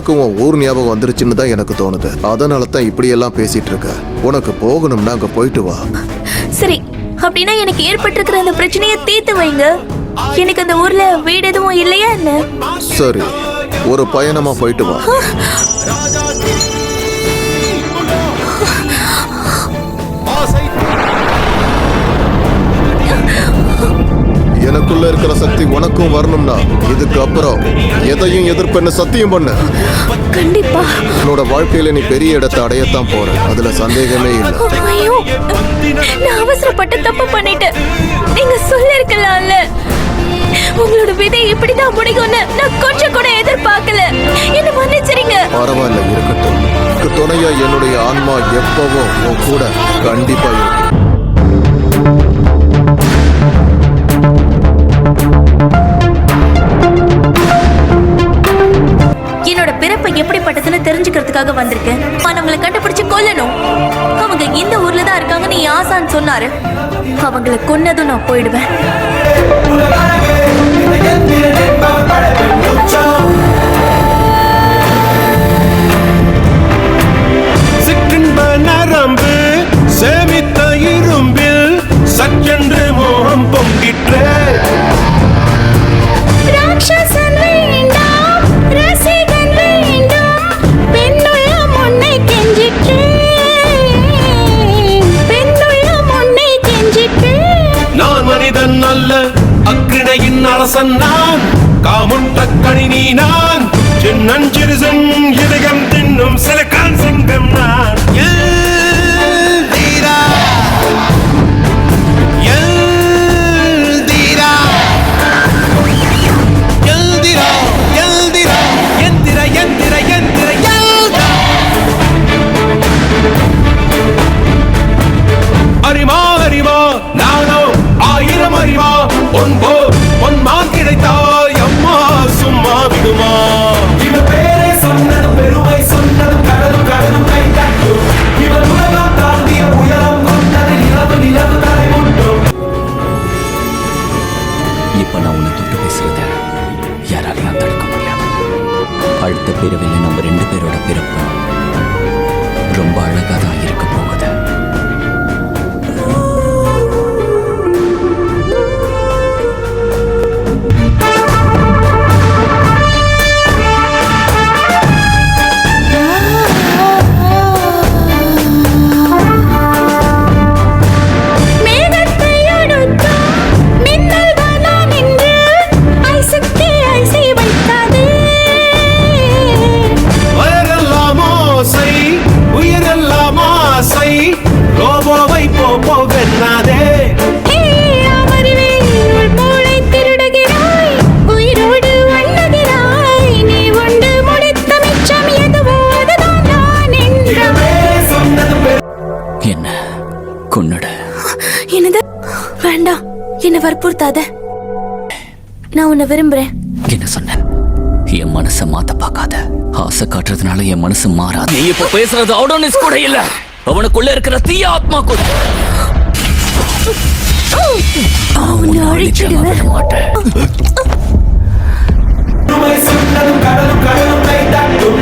உனக்கு உன் ஊர் ஞாபகம் வந்துருச்சுன்னு தான் எனக்கு தோணுது. அதனால தான் இப்படியெல்லாம் பேசிட்டு இருக்க. உனக்கு போகணும்னா அங்க போயிட்டு வா. சரி, அப்படின்னா எனக்கு ஏற்பட்டிருக்கிற அந்த பிரச்சனையை தீர்த்து வைங்க. எனக்கு அந்த ஊர்ல வீடு எதுவும் இல்லையா என்ன? சரி, ஒரு பயணமா போயிட்டு வா. எனக்குள்ள இருக்கிற சக்தி உனக்கும் வரணும்னா இதுக்கப்புறம் எதையும் எதிர்ப்பென்னு சத்தியம் பண்ணு. கண்டிப்பா. உன்னோட வாழ்க்கையில நீ பெரிய இடத்தை அடையத்தான் போற, அதுல சந்தேகமே இல்லை. ஐயோ, நான் அவசரப்பட்டு தப்பு பண்ணிட்டேன். நீங்க சொல்லிருக்கலாம்ல, உங்களோட விதை இப்படிதான் முடியும்னு நான் கொஞ்சம் கூட எதிர்பார்க்கல. என்ன மன்னிச்சிருங்க. பரவாயில்ல, இருக்கட்டும். துணையா என்னுடைய ஆன்மா எப்பவும் உன் கூட கண்டிப்பா இருக்கும். என்னோட பிறப்பு எப்படிப்பட்டதுன்னு தெரிஞ்சுக்கிறதுக்காக வந்திருக்கேன். அவங்களை கண்டுபிடிச்சு கொல்லணும். அவங்க இந்த ஊர்ல தான் இருக்காங்கன்னு என் ஆசான் சொன்னாரு. அவங்களை கொன்னதும் நான் போயிடுவேன். நரம்பு சேமித்த இரும்பில் சற்றென்று மோகம் பொங்கிற்று. நான் மனிதன் அல்ல, அக்கிணையின் அரசன் நான், காமுண்ட கணினி நான், சின்னஞ்சிறுசன் இதயம் தின்னும் சிலக்கான் சிங்கம் நான். அறிமா அறிமா நானோ ஆயிரம் அறிவா, ஒன்போ பொன்மான் கிடைத்தாய் அம்மா சும்மா விடுமா. இவன் பேரை சொன்னதும் பெருமை சொன்னதும் கடலும் கடலும் கை தட்டும். இவன் உலகம் தாண்டிய உயரம் கொண்டது நிலவு நிலவு தலை முட்டும். இப்ப நான் உன்னை தொட்டு பேசுறத யாராலையும் தடுக்க முடியாது. அடுத்த பிறவில நம்ம 2 பேரோட பிறப்பு ரொம்ப அழகா தான் இருக்க போகுது. வேண்டாம், என்ன வற்புறுத்தாத. நான் உன்னை விரும்புறேன். என்ன சொன்ன? என் மனசை மாத்த பார்க்காத. ஆசை காட்டுறதுனால என் மனசு மாறாது. நீ இப்ப பேசுறது அவுடோனிஸ் கூட இல்ல, அவனுக்குள்ள இருக்கிற தீய ஆத்மா கூட. உன்னை அழிச்சிடுவேன். கடலும் கடலும் கை தட்டும்.